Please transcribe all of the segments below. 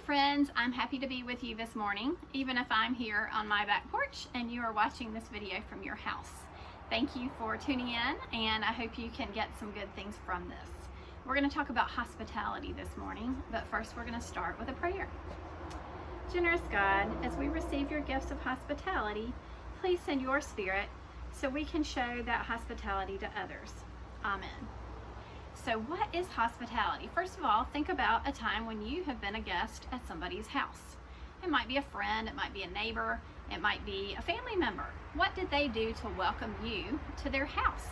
friends, I'm happy to be with you this morning, even if I'm here on my back porch and you are watching this video from your house. Thank you for tuning in, and I hope you can get some good things from this. We're going to talk about hospitality this morning, but first we're going to start with a prayer. Generous God, as we receive your gifts of hospitality, please send your spirit so we can show that hospitality to others. Amen. So what is hospitality? First of all, think about a time when you have been a guest at somebody's house. It might be a friend, it might be a neighbor, it might be a family member. What did they do to welcome you to their house?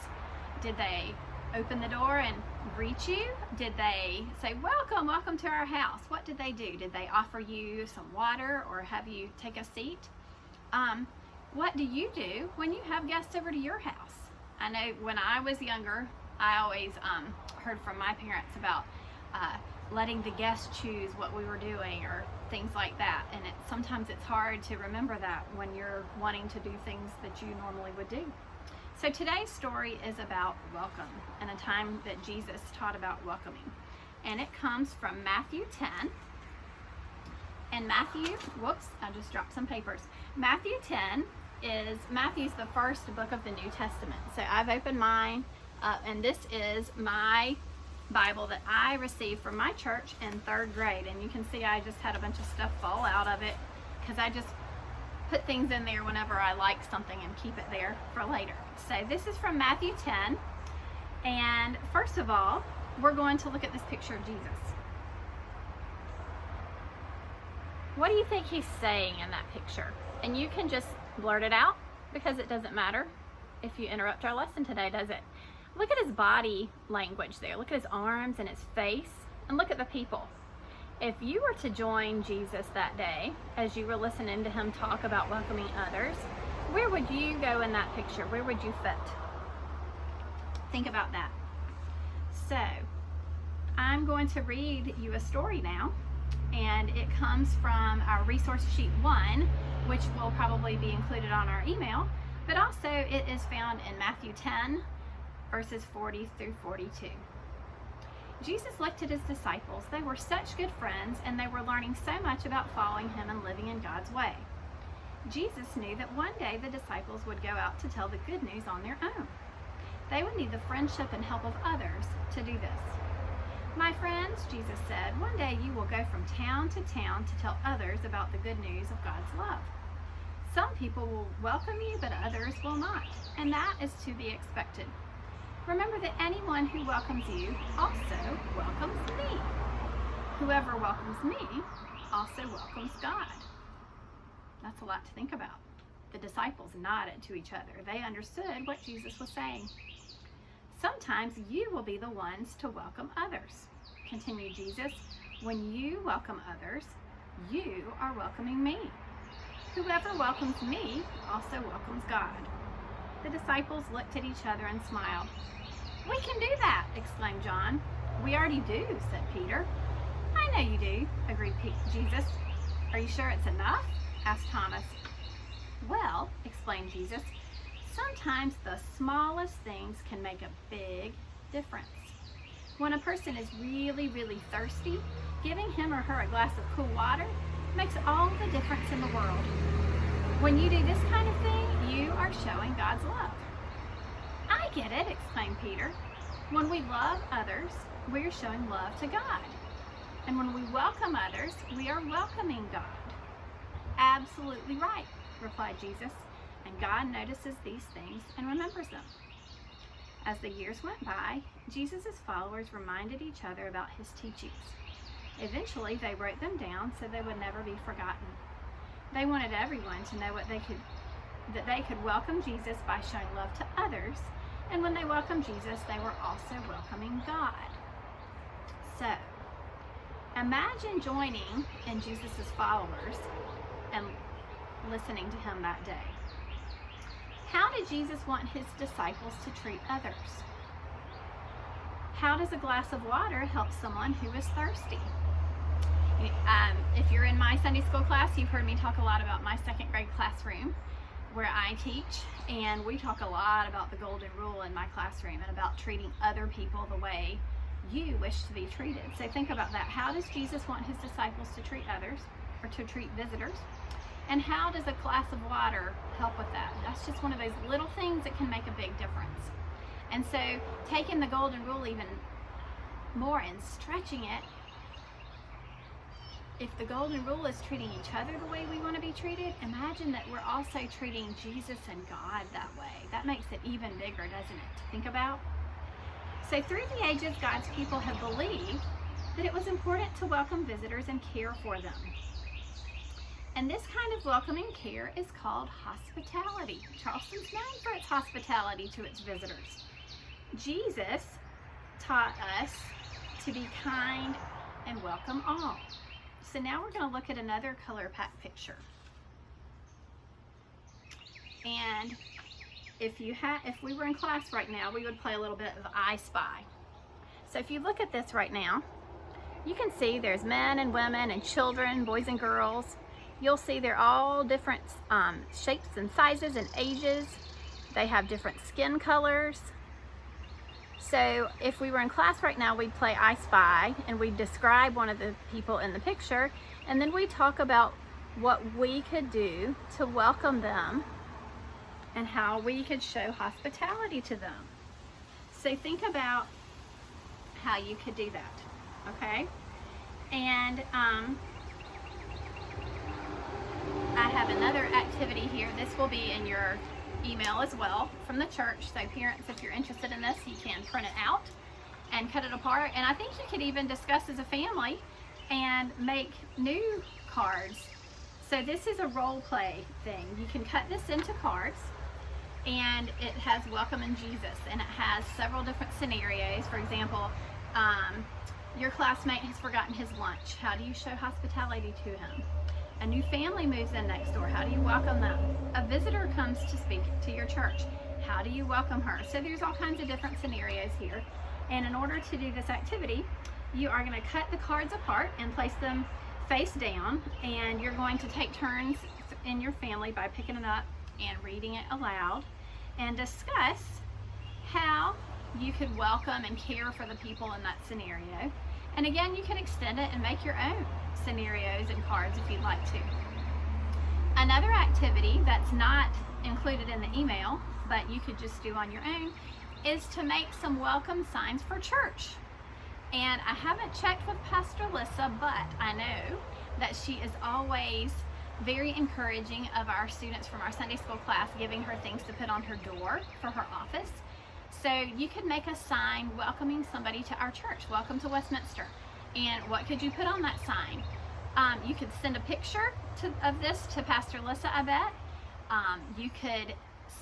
Did they open the door and greet you? Did they say, welcome, welcome to our house? What did they do? Did they offer you some water or have you take a seat? What do you do when you have guests over to your house? I know when I was younger, I always heard from my parents about letting the guests choose what we were doing or things like that. And sometimes it's hard to remember that when you're wanting to do things that you normally would do. So today's story is about welcome and a time that Jesus taught about welcoming. And it comes from Matthew 10. And Matthew, whoops, I just dropped some papers. Matthew 10 Matthew's the first book of the New Testament. So I've opened mine. And this is my Bible that I received from my church in 3rd grade. And you can see I just had a bunch of stuff fall out of it because I just put things in there whenever I like something and keep it there for later. So this is from Matthew 10. And first of all, we're going to look at this picture of Jesus. What do you think he's saying in that picture? And you can just blurt it out because it doesn't matter if you interrupt our lesson today, does it? Look at his body language there. Look at his arms and his face, and look at the people. If you were to join Jesus that day, as you were listening to him talk about welcoming others, where would you go in that picture? Where would you fit? Think about that. So, I'm going to read you a story now, and it comes from our resource sheet 1, which will probably be included on our email, but also it is found in Matthew 10, verses 40 through 42. Jesus looked at his disciples. They were such good friends, and they were learning so much about following him and living in God's way. Jesus knew that one day the disciples would go out to tell the good news on their own. They would need the friendship and help of others to do this. My friends, Jesus said, one day you will go from town to town to tell others about the good news of God's love. Some people will welcome you, but others will not, and that is to be expected. Remember that anyone who welcomes you also welcomes me. Whoever welcomes me also welcomes God. That's a lot to think about. The disciples nodded to each other. They understood what Jesus was saying. Sometimes you will be the ones to welcome others, continued Jesus. When you welcome others, you are welcoming me. Whoever welcomes me also welcomes God. The disciples looked at each other and smiled. We can do that, exclaimed John. We already do, said Peter. I know you do, agreed Jesus. Are you sure it's enough? Asked Thomas. Well, explained Jesus, sometimes the smallest things can make a big difference. When a person is really, really thirsty, giving him or her a glass of cool water makes all the difference in the world. When you do this kind of thing, you are showing God's love. I get it, exclaimed Peter. When we love others, we are showing love to God. And when we welcome others, we are welcoming God. Absolutely right, replied Jesus. And God notices these things and remembers them. As the years went by, Jesus' followers reminded each other about his teachings. Eventually, they wrote them down so they would never be forgotten. They wanted everyone to know that they could welcome Jesus by showing love to others, and when they welcomed Jesus, they were also welcoming God. So, imagine joining in Jesus' followers and listening to him that day. How did Jesus want his disciples to treat others? How does a glass of water help someone who is thirsty? If you're in my Sunday school class, you've heard me talk a lot about my 2nd grade classroom where I teach, and we talk a lot about the golden rule in my classroom and about treating other people the way you wish to be treated. So think about that. How does Jesus want his disciples to treat others, or to treat visitors? And how does a glass of water help with that? That's just one of those little things that can make a big difference. And so taking the golden rule even more and stretching it, if the golden rule is treating each other the way we want to be treated, imagine that we're also treating Jesus and God that way. That makes it even bigger, doesn't it, to think about? So through the ages, God's people have believed that it was important to welcome visitors and care for them. And this kind of welcoming care is called hospitality. Charleston's known for its hospitality to its visitors. Jesus taught us to be kind and welcome all. So now we're going to look at another color pack picture. And if we were in class right now, we would play a little bit of I Spy. So if you look at this right now, you can see there's men and women and children, boys and girls. You'll see they're all different shapes and sizes and ages. They have different skin colors. So if we were in class right now, we'd play I Spy, and we'd describe one of the people in the picture, and then we'd talk about what we could do to welcome them and how we could show hospitality to them. So think about how you could do that, okay? And I have another activity here. This will be in your email as well from the church. So parents, if you're interested in this, you can print it out and cut it apart. And I think you could even discuss as a family and make new cards. So this is a role play thing. You can cut this into cards, and it has welcome in Jesus, and it has several different scenarios. For example, your classmate has forgotten his lunch. How do you show hospitality to him? A new family moves in next door. How do you welcome them? A visitor comes to speak to your church. How do you welcome her? So there's all kinds of different scenarios here. And in order to do this activity, you are going to cut the cards apart and place them face down. And you're going to take turns in your family by picking it up and reading it aloud, and discuss how you could welcome and care for the people in that scenario. And again, you can extend it and make your own scenarios and cards if you'd like to. Another activity that's not included in the email, but you could just do on your own, is to make some welcome signs for church. And I haven't checked with Pastor Lissa, but I know that she is always very encouraging of our students from our Sunday school class, giving her things to put on her door for her office. So you could make a sign welcoming somebody to our church. Welcome to Westminster. And what could you put on that sign? You could send a picture of this to Pastor Lissa, I bet. You could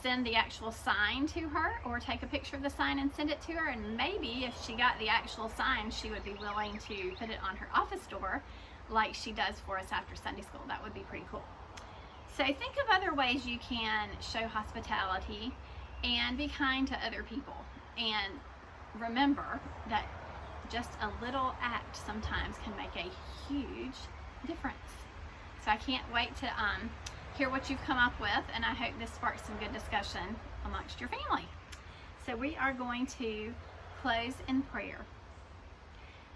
send the actual sign to her, or take a picture of the sign and send it to her. And maybe if she got the actual sign, she would be willing to put it on her office door like she does for us after Sunday school. That would be pretty cool. So think of other ways you can show hospitality and be kind to other people. And remember that just a little act sometimes can make a huge difference. So I can't wait to hear what you've come up with, and I hope this sparks some good discussion amongst your family. So we are going to close in prayer.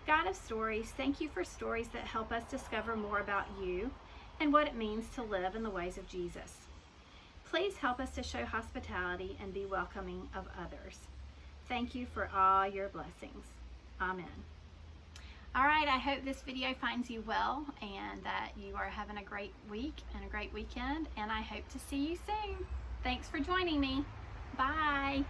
God of stories, thank you for stories that help us discover more about you and what it means to live in the ways of Jesus. Please help us to show hospitality and be welcoming of others. Thank you for all your blessings. Amen. All right, I hope this video finds you well and that you are having a great week and a great weekend, and I hope to see you soon. Thanks for joining me. Bye.